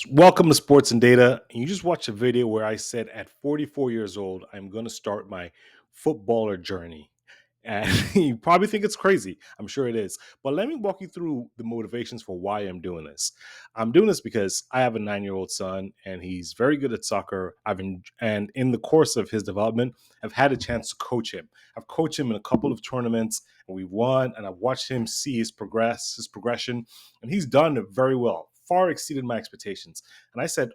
Welcome to Sports and Data. You just watched a video where I said at 44 years old, I'm going to start my footballer journey. And you probably think it's crazy. I'm sure it is. But let me walk you through the motivations for why I'm doing this. I'm doing this because I have a 9-year-old son and he's very good at soccer. And in the course of his development, I've had a chance to coach him. I've coached him in a couple of tournaments and we won, and I've watched him see his progression, and he's done very well, far exceeded my expectations. And I said,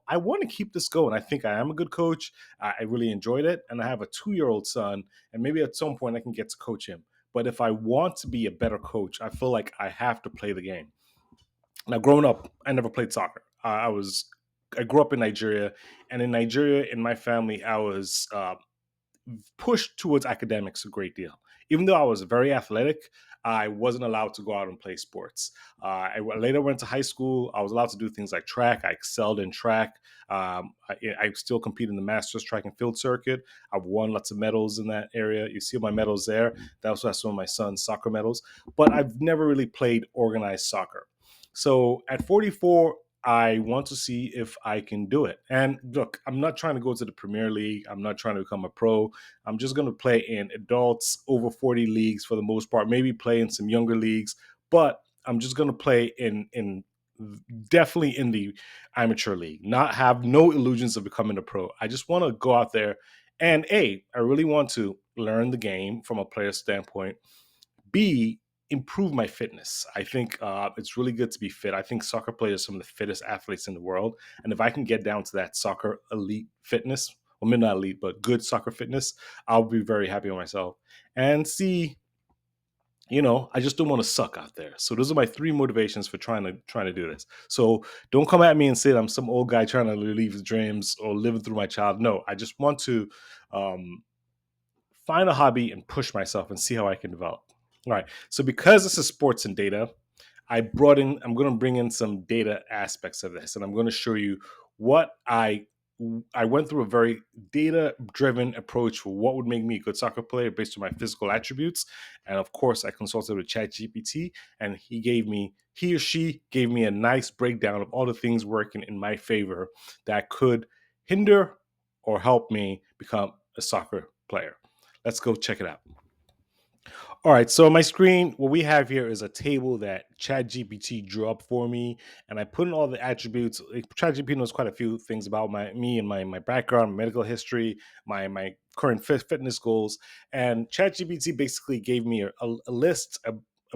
I want to keep this going. I think I am a good coach. I really enjoyed it. And I have a 2-year-old son, and maybe at some point I can get to coach him. But if I want to be a better coach, I feel like I have to play the game. Now, growing up, I never played soccer. I grew up in Nigeria, and in Nigeria, in my family, I was pushed towards academics a great deal. Even though I was very athletic, I wasn't allowed to go out and play sports. I later went to high school. I was allowed to do things like track. I excelled in track. I still compete in the Masters track and field circuit. I've won lots of medals in that area. You see my medals there. That also has some of my son's soccer medals. But I've never really played organized soccer. So at 44, I want to see if I can do it. And look, I'm not trying to go to the Premier League. I'm not trying to become a pro. I'm just going to play in adults over 40 leagues for the most part, maybe play in some younger leagues, but I'm just going to play in definitely in the amateur league, not have no illusions of becoming a pro. I just want to go out there and I really want to learn the game from a player standpoint. B, improve my fitness. I think it's really good to be fit. I think soccer players are some of the fittest athletes in the world. And if I can get down to that soccer elite fitness, well, maybe not elite, but good soccer fitness, I'll be very happy with myself. And C, I just don't want to suck out there. So those are my three motivations for trying to do this. So don't come at me and say that I'm some old guy trying to relieve his dreams or living through my child. No, I just want to um, find a hobby and push myself and see how I can develop. All right. So because this is sports and data, I'm going to bring in some data aspects of this, and I'm going to show you what I went through a very data driven approach for what would make me a good soccer player based on my physical attributes. And of course, I consulted with ChatGPT, and he or she gave me a nice breakdown of all the things working in my favor that could hinder or help me become a soccer player. Let's go check it out. All right, so on my screen, what we have here is a table that ChatGPT drew up for me, and I put in all the attributes. ChatGPT knows quite a few things about me and my background, medical history, my current fitness goals, and ChatGPT basically gave me a list,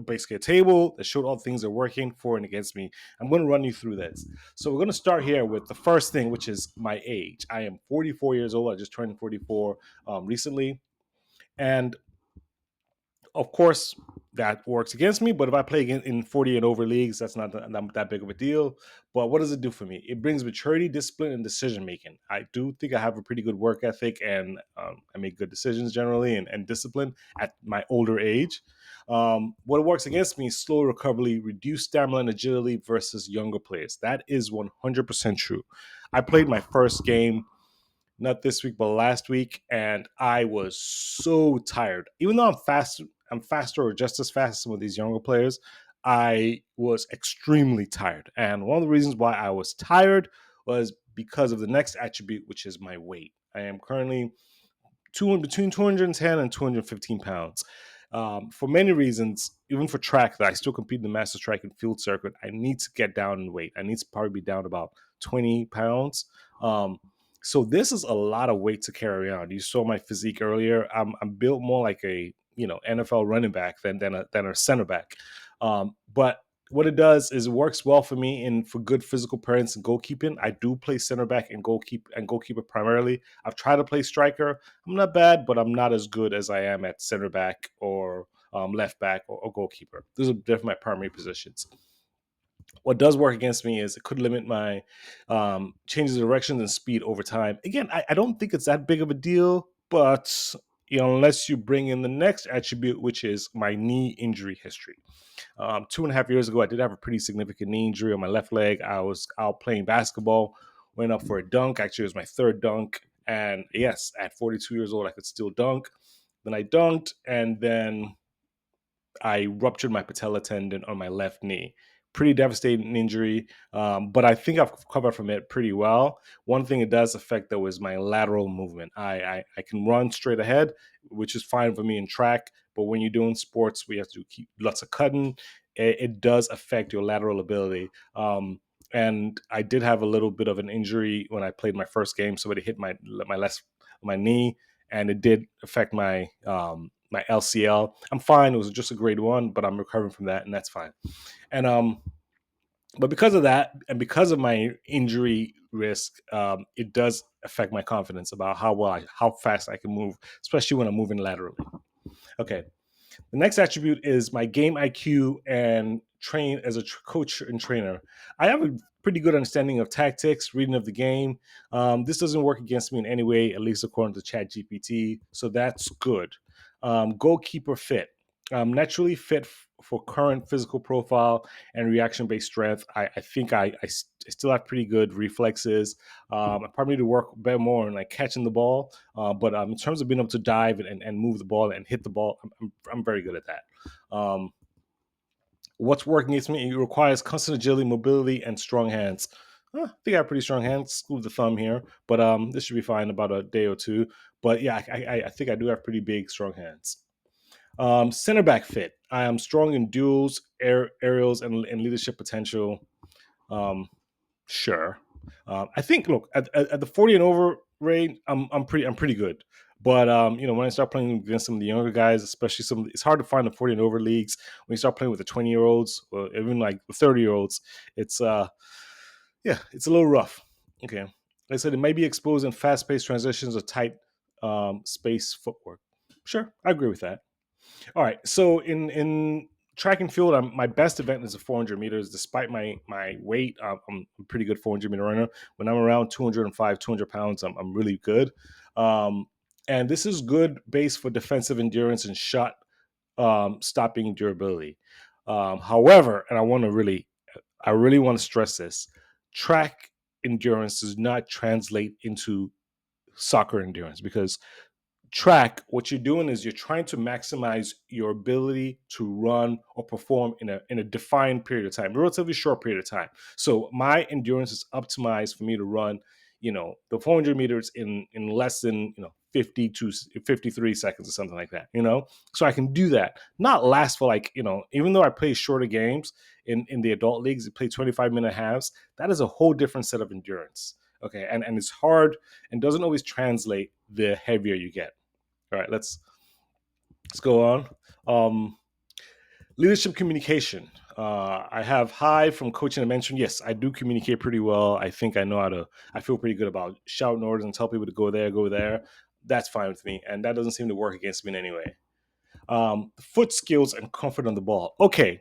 basically a table that showed all the things that are working for and against me. I'm going to run you through this. So we're going to start here with the first thing, which is my age. I am 44 years old. I just turned 44 recently, and of course, that works against me. But if I play in 40 and over leagues, that's not that big of a deal. But what does it do for me? It brings maturity, discipline, and decision making. I do think I have a pretty good work ethic, and I make good decisions generally, and discipline at my older age. What works against me is slow recovery, reduced stamina and agility versus younger players. That is 100% true. I played my first game not this week, but last week, and I was so tired. Even though I'm faster or just as fast as some of these younger players, I was extremely tired. And one of the reasons why I was tired was because of the next attribute, which is my weight. I am currently between 210 and 215 pounds. For many reasons, even for track, that I still compete in the Masters track and field circuit, I need to get down in weight. I need to probably be down about 20 pounds. So this is a lot of weight to carry around. You saw my physique earlier. I'm built more like a NFL running back than a center back. But what it does is it works well for me in for good physical presence and goalkeeping. I do play center back and goalkeeper primarily. I've tried to play striker. I'm not bad, but I'm not as good as I am at center back or left back or goalkeeper. Those are definitely my primary positions. What does work against me is it could limit my changes of directions and speed over time. Again, I don't think it's that big of a deal, but unless you bring in the next attribute, which is my knee injury history. 2.5 years ago, I did have a pretty significant knee injury on my left leg. I was out playing basketball, went up for a dunk. Actually, it was my third dunk. And yes, at 42 years old, I could still dunk. Then I dunked, and then I ruptured my patella tendon on my left knee, pretty devastating injury, but I think I've covered from it pretty well. One thing it does affect though is my lateral movement. I can run straight ahead, which is fine for me in track. But when you're doing sports, we have to keep lots of cutting. It does affect your lateral ability. And I did have a little bit of an injury when I played my first game. Somebody hit my knee, and it did affect my LCL. I'm fine. It was just a grade one, but I'm recovering from that, and that's fine. And but because of that, and because of my injury risk, it does affect my confidence about how fast I can move, especially when I'm moving laterally. Okay, the next attribute is my game IQ and train as a coach and trainer. I have a pretty good understanding of tactics, reading of the game. This doesn't work against me in any way, at least according to ChatGPT. So that's good. Goalkeeper fit. Naturally fit for current physical profile and reaction based strength. I think still have pretty good reflexes. I probably need to work a bit more on like catching the ball. But in terms of being able to dive and move the ball and hit the ball, I'm very good at that. What's working against me? It requires constant agility, mobility, and strong hands. I think I have pretty strong hands. School of the thumb here, but this should be fine in about a day or two. But yeah, I think I do have pretty big, strong hands. Center back fit. I am strong in duels, aerials, and leadership potential. Um, sure. I think. Look at the 40 and over rate. I'm pretty good. But when I start playing against some of the younger guys, especially it's hard to find the 40 and over leagues. When you start playing with the 20-year-olds or even like the 30-year-olds, it's yeah, it's a little rough. Okay, like I said, it may be exposed in fast-paced transitions or tight space footwork. Sure, I agree with that. All right. So in track and field, my best event is the 400 meters. Despite my weight, I'm a pretty good 400-meter runner. When I'm around 205, 200 pounds, I'm really good. Um, and this is good base for defensive endurance and shot stopping durability. However, and I really want to stress this: track endurance does not translate into soccer endurance because track, what you're doing is you're trying to maximize your ability to run or perform in a defined period of time, a relatively short period of time. So my endurance is optimized for me to run, the 400 meters in less than 50 to 53 seconds or something like that. So I can do that. Not last for like even though I play shorter games in the adult leagues, I play 25-minute halves. That is a whole different set of endurance. Okay, and it's hard and doesn't always translate the heavier you get. All right, let's go on. Um, Leadership communication. I have high from coaching and mentoring. Yes, I do communicate pretty well. I think I know how to. I feel pretty good about shouting orders and tell people to go there, go there. That's fine with me, and that doesn't seem to work against me in any way. Foot skills and comfort on the ball. Okay,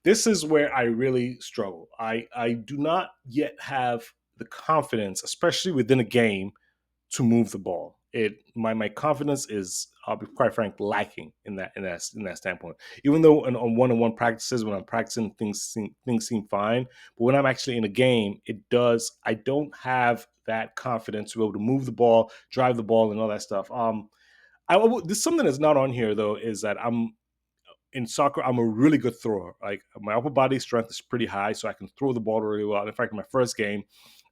this is where I really struggle. I do not yet have the confidence, especially within a game, to move the ball. My confidence is, I'll be quite frank, lacking in that standpoint. Even though on one-on-one practices, when I'm practicing, things seem fine, but when I'm actually in a game, I don't have that confidence to be able to move the ball, drive the ball, and all that stuff. There's something that's not on here though, is that in soccer, I'm a really good thrower. Like my upper body strength is pretty high, so I can throw the ball really well. In fact, in my first game,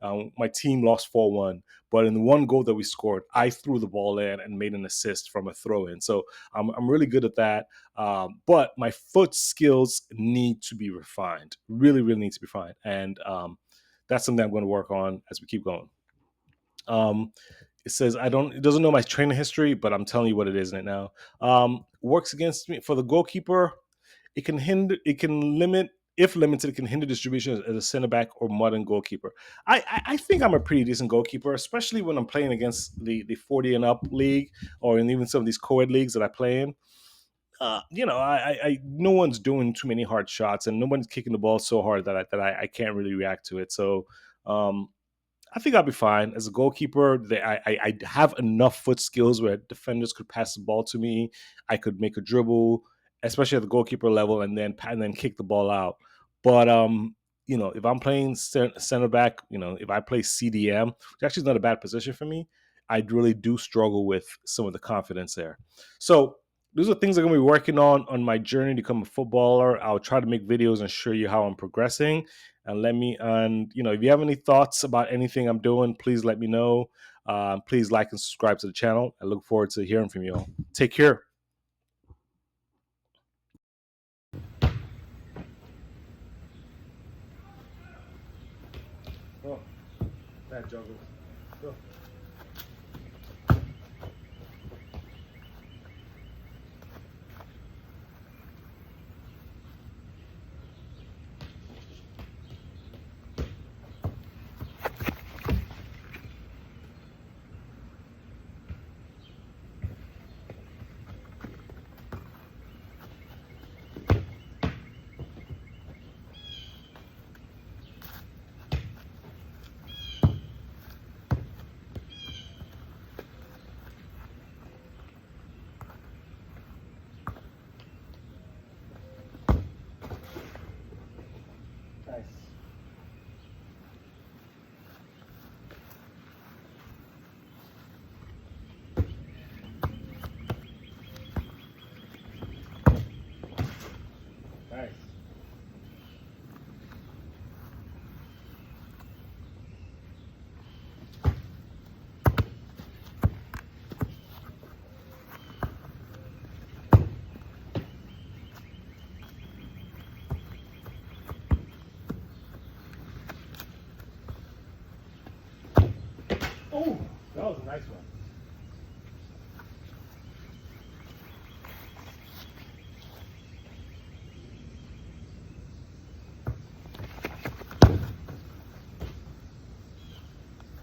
my team lost 4-1, but in the one goal that we scored, I threw the ball in and made an assist from a throw in. So I'm really good at that. But my foot skills need to be refined. Really, really need to be refined, and that's something I'm going to work on as we keep going. Um, it says it doesn't know my training history, but I'm telling you what it is in it now. Works against me for the goalkeeper. It can limit, if limited, it can hinder distribution as a center back or modern goalkeeper. I think I'm a pretty decent goalkeeper, especially when I'm playing against the 40 and up league, or in even some of these co-ed leagues that I play in. No one's doing too many hard shots, and no one's kicking the ball so hard that I can't really react to it. So um, I think I'll be fine as a goalkeeper. I have enough foot skills where defenders could pass the ball to me. I could make a dribble, especially at the goalkeeper level, and then kick the ball out. But if I'm playing center back, if I play CDM, which actually is not a bad position for me, I really do struggle with some of the confidence there. So those are things I'm gonna be working on my journey to become a footballer. I'll try to make videos and show you how I'm progressing. And if you have any thoughts about anything I'm doing, please let me know. Please like and subscribe to the channel. I look forward to hearing from you all. Take care. Oh, that juggle. Go. Nice. Nice. Oh, that was a nice one.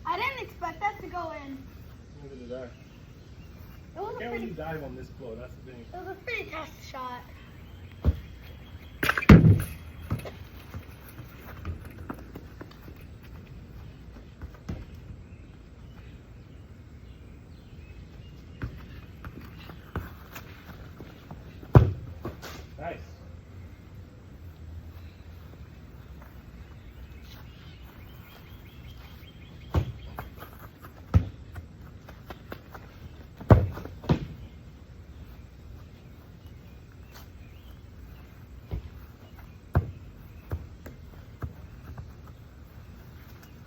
I didn't expect that to go in. Neither did I. It was Can't really dive on this floor. That's the thing. a pretty tough shot.